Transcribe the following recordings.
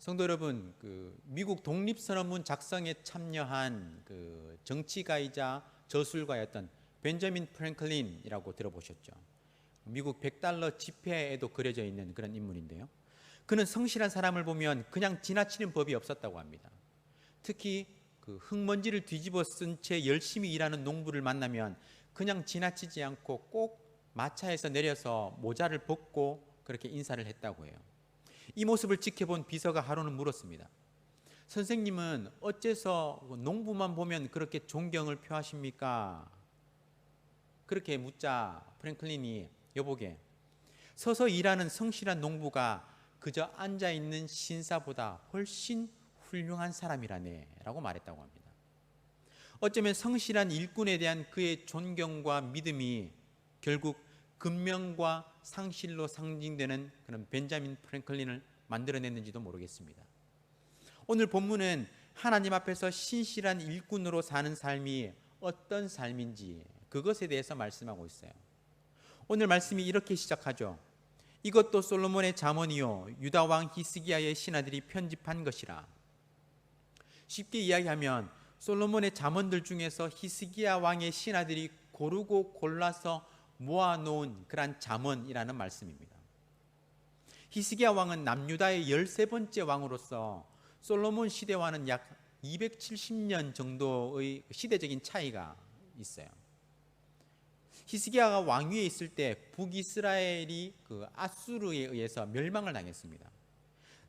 성도 여러분, 미국 독립선언문 작성에 참여한 정치가이자 저술가였던 벤저민 프랭클린이라고 들어보셨죠? 미국 100달러 지폐에도 그려져 있는 그런 인물인데요. 그는 성실한 사람을 보면 그냥 지나치는 법이 없었다고 합니다. 특히 흙먼지를 뒤집어 쓴 채 열심히 일하는 농부를 만나면 그냥 지나치지 않고 꼭 마차에서 내려서 모자를 벗고 그렇게 인사를 했다고 해요. 이 모습을 지켜본 비서가 하루는 물었습니다. 선생님은 어째서 농부만 보면 그렇게 존경을 표하십니까? 그렇게 묻자 프랭클린이 여보게, 서서 일하는 성실한 농부가 그저 앉아있는 신사보다 훨씬 훌륭한 사람이라네 라고 말했다고 합니다. 어쩌면 성실한 일꾼에 대한 그의 존경과 믿음이 결국 근면과 상실로 상징되는 그런 벤자민 프랭클린을 만들어냈는지도 모르겠습니다. 오늘 본문은 하나님 앞에서 신실한 일꾼으로 사는 삶이 어떤 삶인지 그것에 대해서 말씀하고 있어요. 오늘 말씀이 이렇게 시작하죠. 이것도 솔로몬의 잠언이요 유다 왕 히스기야의 신하들이 편집한 것이라. 쉽게 이야기하면 솔로몬의 잠언들 중에서 히스기야 왕의 신하들이 고르고 골라서 모아놓은 그런 잠언이라는 말씀입니다. 히스기야 왕은 남유다의 13번째 왕으로서 솔로몬 시대와는 약 270년 정도의 시대적인 차이가 있어요. 히스기야가 왕위에 있을 때 북이스라엘이 아수르에 의해서 멸망을 당했습니다.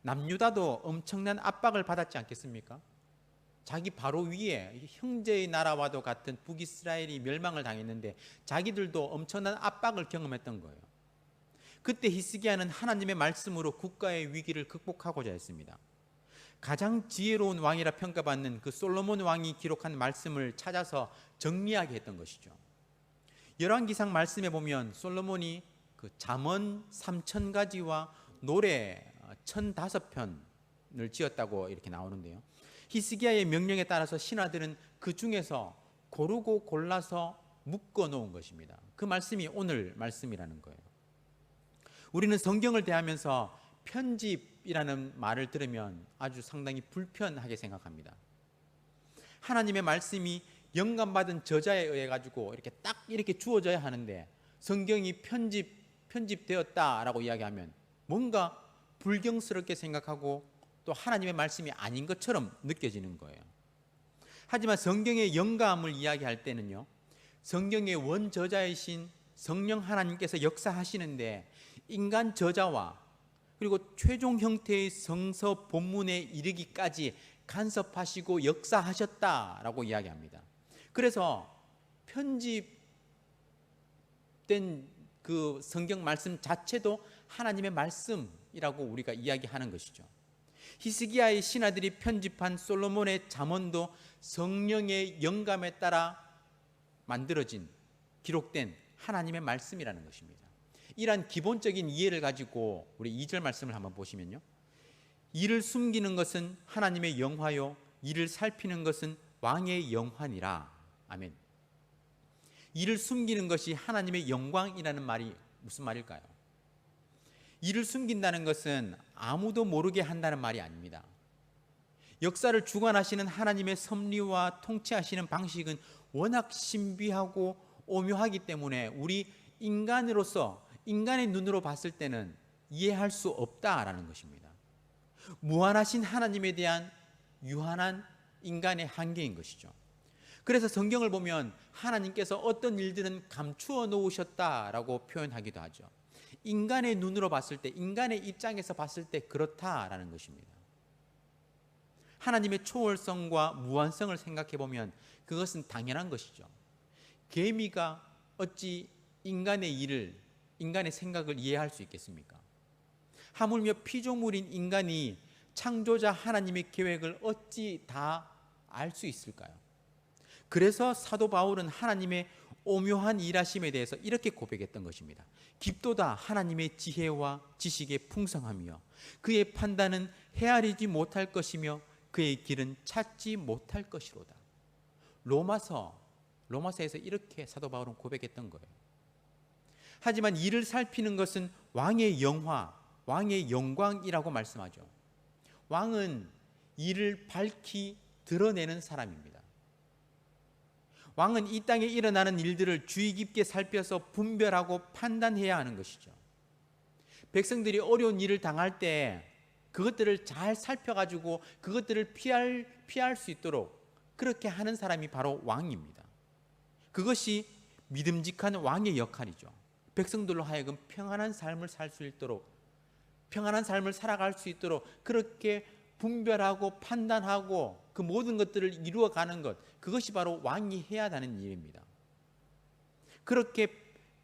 남유다도 엄청난 압박을 받았지 않겠습니까? 자기 바로 위에 형제의 나라와도 같은 북이스라엘이 멸망을 당했는데 자기들도 엄청난 압박을 경험했던 거예요. 그때 히스기야는 하나님의 말씀으로 국가의 위기를 극복하고자 했습니다. 가장 지혜로운 왕이라 평가받는 솔로몬 왕이 기록한 말씀을 찾아서 정리하게 했던 것이죠. 열왕기상 말씀에 보면 솔로몬이 잠언 3000가지와 노래 1005편을 지었다고 이렇게 나오는데요. 히스기야의 명령에 따라서 신하들은 그 중에서 고르고 골라서 묶어 놓은 것입니다. 그 말씀이 오늘 말씀이라는 거예요. 우리는 성경을 대하면서 편집이라는 말을 들으면 아주 상당히 불편하게 생각합니다. 하나님의 말씀이 영감받은 저자에 의해 가지고 이렇게 주어져야 하는데 성경이 편집되었다라고 이야기하면 뭔가 불경스럽게 생각하고 또 하나님의 말씀이 아닌 것처럼 느껴지는 거예요. 하지만 성경의 영감을 이야기할 때는요, 성경의 원저자이신 성령 하나님께서 역사하시는데 인간 저자와 그리고 최종 형태의 성서 본문에 이르기까지 간섭하시고 역사하셨다라고 이야기합니다. 그래서 편집된 그 성경 말씀 자체도 하나님의 말씀이라고 우리가 이야기하는 것이죠. 히스기야의 신하들이 편집한 솔로몬의 잠언도 성령의 영감에 따라 만들어진 기록된 하나님의 말씀이라는 것입니다. 이러한 기본적인 이해를 가지고 우리 2절 말씀을 한번 보시면요, 이를 숨기는 것은 하나님의 영화요 이를 살피는 것은 왕의 영화니라. 아멘. 이를 숨기는 것이 하나님의 영광이라는 말이 무슨 말일까요? 이를 숨긴다는 것은 아무도 모르게 한다는 말이 아닙니다. 역사를 주관하시는 하나님의 섭리와 통치하시는 방식은 워낙 신비하고 오묘하기 때문에 우리 인간으로서 인간의 눈으로 봤을 때는 이해할 수 없다라는 것입니다. 무한하신 하나님에 대한 유한한 인간의 한계인 것이죠. 그래서 성경을 보면 하나님께서 어떤 일들은 감추어 놓으셨다라고 표현하기도 하죠. 인간의 눈으로 봤을 때, 인간의 입장에서 봤을 때 그렇다라는 것입니다. 하나님의 초월성과 무한성을 생각해 보면 그것은 당연한 것이죠. 개미가 어찌 인간의 일을, 인간의 생각을 이해할 수 있겠습니까? 하물며 피조물인 인간이 창조자 하나님의 계획을 어찌 다 알 수 있을까요? 그래서 사도 바울은 하나님의 오묘한 일하심에 대해서 이렇게 고백했던 것입니다. 깊도다 하나님의 지혜와 지식의 풍성하며 그의 판단은 헤아리지 못할 것이며 그의 길은 찾지 못할 것이로다. 로마서에서 이렇게 사도 바울은 고백했던 거예요. 하지만 이를 살피는 것은 왕의 영화, 왕의 영광이라고 말씀하죠. 왕은 이를 밝히 드러내는 사람입니다. 왕은 이 땅에 일어나는 일들을 주의 깊게 살펴서 분별하고 판단해야 하는 것이죠. 백성들이 어려운 일을 당할 때 그것들을 잘 살펴가지고 그것들을 피할 수 있도록 그렇게 하는 사람이 바로 왕입니다. 그것이 믿음직한 왕의 역할이죠. 백성들로 하여금 평안한 삶을 살 수 있도록, 평안한 삶을 살아갈 수 있도록 그렇게 분별하고 판단하고 그 모든 것들을 이루어가는 것, 그것이 바로 왕이 해야 하는 일입니다. 그렇게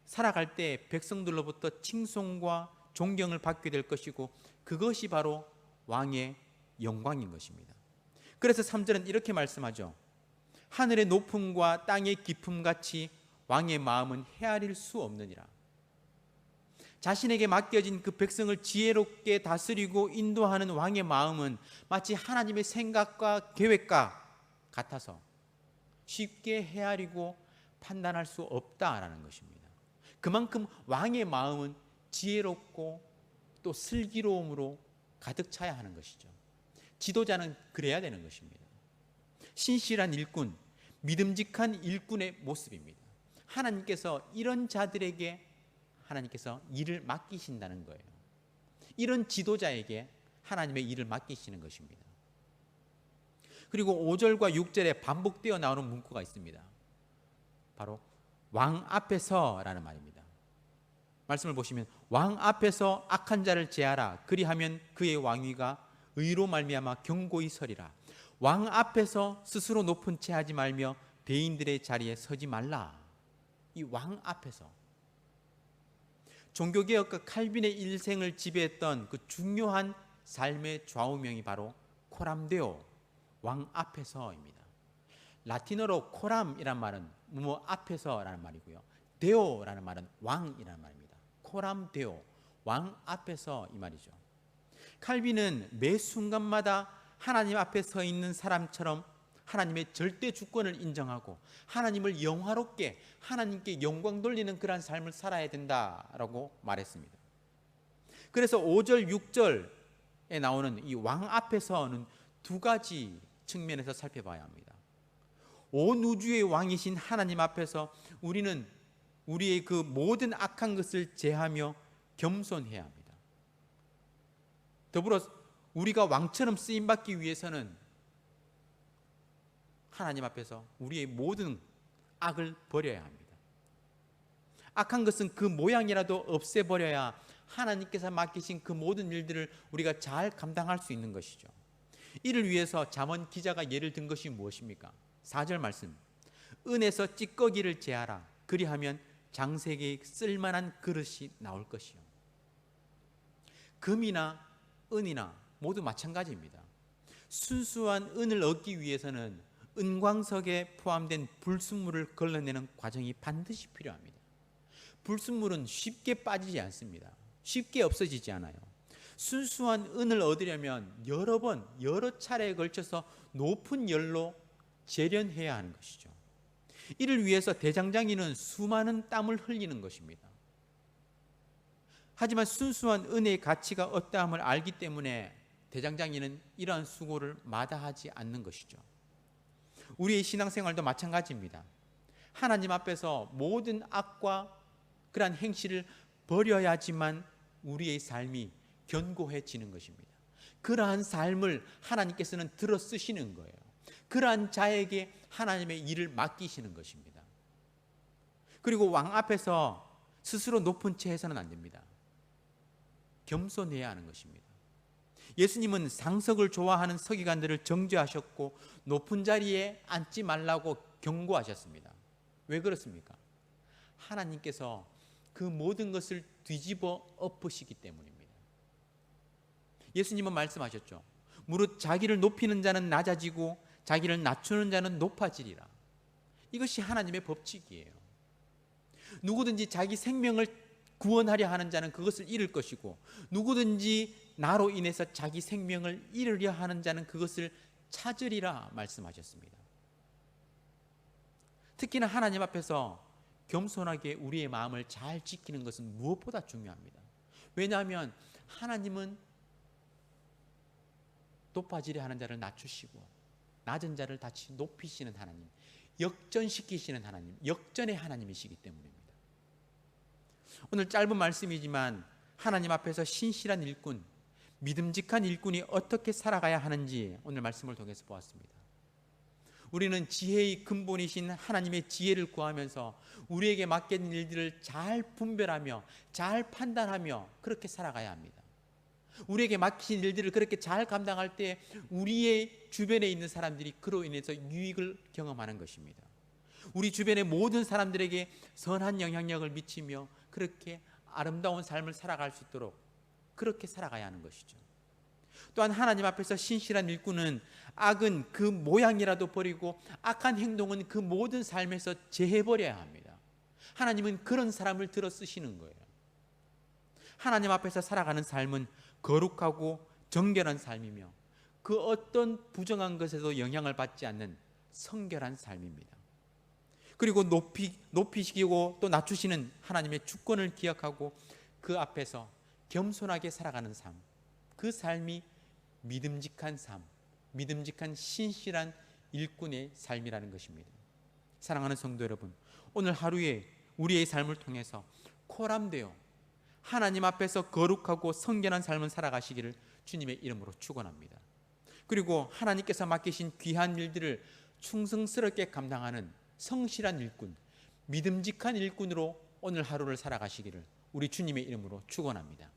살아갈 때 백성들로부터 칭송과 존경을 받게 될 것이고 그것이 바로 왕의 영광인 것입니다. 그래서 3절은 이렇게 말씀하죠. 하늘의 높음과 땅의 깊음 같이 왕의 마음은 헤아릴 수 없느니라. 자신에게 맡겨진 그 백성을 지혜롭게 다스리고 인도하는 왕의 마음은 마치 하나님의 생각과 계획과 같아서 쉽게 헤아리고 판단할 수 없다라는 것입니다. 그만큼 왕의 마음은 지혜롭고 또 슬기로움으로 가득 차야 하는 것이죠. 지도자는 그래야 되는 것입니다. 신실한 일꾼, 믿음직한 일꾼의 모습입니다. 하나님께서 이런 자들에게 하나님께서 일을 맡기신다는 거예요. 이런 지도자에게 하나님의 일을 맡기시는 것입니다. 그리고 5절과 6절에 반복되어 나오는 문구가 있습니다. 바로 왕 앞에서라는 말입니다. 말씀을 보시면 왕 앞에서 악한 자를 제하라. 그리하면 그의 왕위가 의로 말미암아 견고히 서리라. 왕 앞에서 스스로 높은 채 하지 말며 대인들의 자리에 서지 말라. 이 왕 앞에서 종교개혁가 칼빈의 일생을 지배했던 그 중요한 삶의 좌우명이 바로 코람데오, 왕 앞에서입니다. 라틴어로 코람이란 말은 뭐 앞에서라는 말이고요. 데오라는 말은 왕이라는 말입니다. 코람데오, 왕 앞에서 이 말이죠. 칼빈은 매 순간마다 하나님 앞에 서 있는 사람처럼 하나님의 절대 주권을 인정하고 하나님을 영화롭게 하나님께 영광 돌리는 그러한 삶을 살아야 된다라고 말했습니다. 그래서 5절, 6절에 나오는 이 왕 앞에서는 두 가지 측면에서 살펴봐야 합니다. 온 우주의 왕이신 하나님 앞에서 우리는 우리의 그 모든 악한 것을 제하며 겸손해야 합니다. 더불어 우리가 왕처럼 쓰임받기 위해서는 하나님 앞에서 우리의 모든 악을 버려야 합니다. 악한 것은 그 모양이라도 없애버려야 하나님께서 맡기신 그 모든 일들을 우리가 잘 감당할 수 있는 것이죠. 이를 위해서 잠언 기자가 예를 든 것이 무엇입니까? 4절 말씀, 은에서 찌꺼기를 제하라. 그리하면 장세계에 쓸만한 그릇이 나올 것이요. 금이나 은이나 모두 마찬가지입니다. 순수한 은을 얻기 위해서는 은광석에 포함된 불순물을 걸러내는 과정이 반드시 필요합니다. 불순물은 쉽게 빠지지 않습니다. 쉽게 없어지지 않아요. 순수한 은을 얻으려면 여러 번, 여러 차례에 걸쳐서 높은 열로 재련해야 하는 것이죠. 이를 위해서 대장장이는 수많은 땀을 흘리는 것입니다. 하지만 순수한 은의 가치가 어떠함을 알기 때문에 대장장이는 이러한 수고를 마다하지 않는 것이죠. 우리의 신앙생활도 마찬가지입니다. 하나님 앞에서 모든 악과 그러한 행실을 버려야지만 우리의 삶이 견고해지는 것입니다. 그러한 삶을 하나님께서는 들어 쓰시는 거예요. 그러한 자에게 하나님의 일을 맡기시는 것입니다. 그리고 왕 앞에서 스스로 높은 채 해서는 안 됩니다. 겸손해야 하는 것입니다. 예수님은 상석을 좋아하는 서기관들을 정죄하셨고 높은 자리에 앉지 말라고 경고하셨습니다. 왜 그렇습니까? 하나님께서 그 모든 것을 뒤집어 엎으시기 때문입니다. 예수님은 말씀하셨죠. 무릇 자기를 높이는 자는 낮아지고 자기를 낮추는 자는 높아지리라. 이것이 하나님의 법칙이에요. 누구든지 자기 생명을 구원하려 하는 자는 그것을 잃을 것이고 누구든지 나로 인해서 자기 생명을 잃으려 하는 자는 그것을 찾으리라 말씀하셨습니다. 특히나 하나님 앞에서 겸손하게 우리의 마음을 잘 지키는 것은 무엇보다 중요합니다. 왜냐하면 하나님은 높아지려 하는 자를 낮추시고 낮은 자를 다시 높이시는 하나님, 역전시키시는 하나님, 역전의 하나님이시기 때문입니다. 오늘 짧은 말씀이지만 하나님 앞에서 신실한 일꾼, 믿음직한 일꾼이 어떻게 살아가야 하는지 오늘 말씀을 통해서 보았습니다. 우리는 지혜의 근본이신 하나님의 지혜를 구하면서 우리에게 맡긴 일들을 잘 분별하며 잘 판단하며 그렇게 살아가야 합니다. 우리에게 맡긴 일들을 그렇게 잘 감당할 때 우리의 주변에 있는 사람들이 그로 인해서 유익을 경험하는 것입니다. 우리 주변의 모든 사람들에게 선한 영향력을 미치며 그렇게 아름다운 삶을 살아갈 수 있도록 그렇게 살아가야 하는 것이죠. 또한 하나님 앞에서 신실한 일꾼은 악은 그 모양이라도 버리고 악한 행동은 그 모든 삶에서 제해버려야 합니다. 하나님은 그런 사람을 들어 쓰시는 거예요. 하나님 앞에서 살아가는 삶은 거룩하고 정결한 삶이며 그 어떤 부정한 것에도 영향을 받지 않는 성결한 삶입니다. 그리고 높이시고 또 낮추시는 하나님의 주권을 기억하고 그 앞에서 겸손하게 살아가는 삶, 그 삶이 믿음직한 삶, 믿음직한 신실한 일꾼의 삶이라는 것입니다. 사랑하는 성도 여러분, 오늘 하루에 우리의 삶을 통해서 코람되어 하나님 앞에서 거룩하고 성결한 삶을 살아가시기를 주님의 이름으로 축원합니다. 그리고 하나님께서 맡기신 귀한 일들을 충성스럽게 감당하는 성실한 일꾼, 믿음직한 일꾼으로 오늘 하루를 살아가시기를 우리 주님의 이름으로 축원합니다.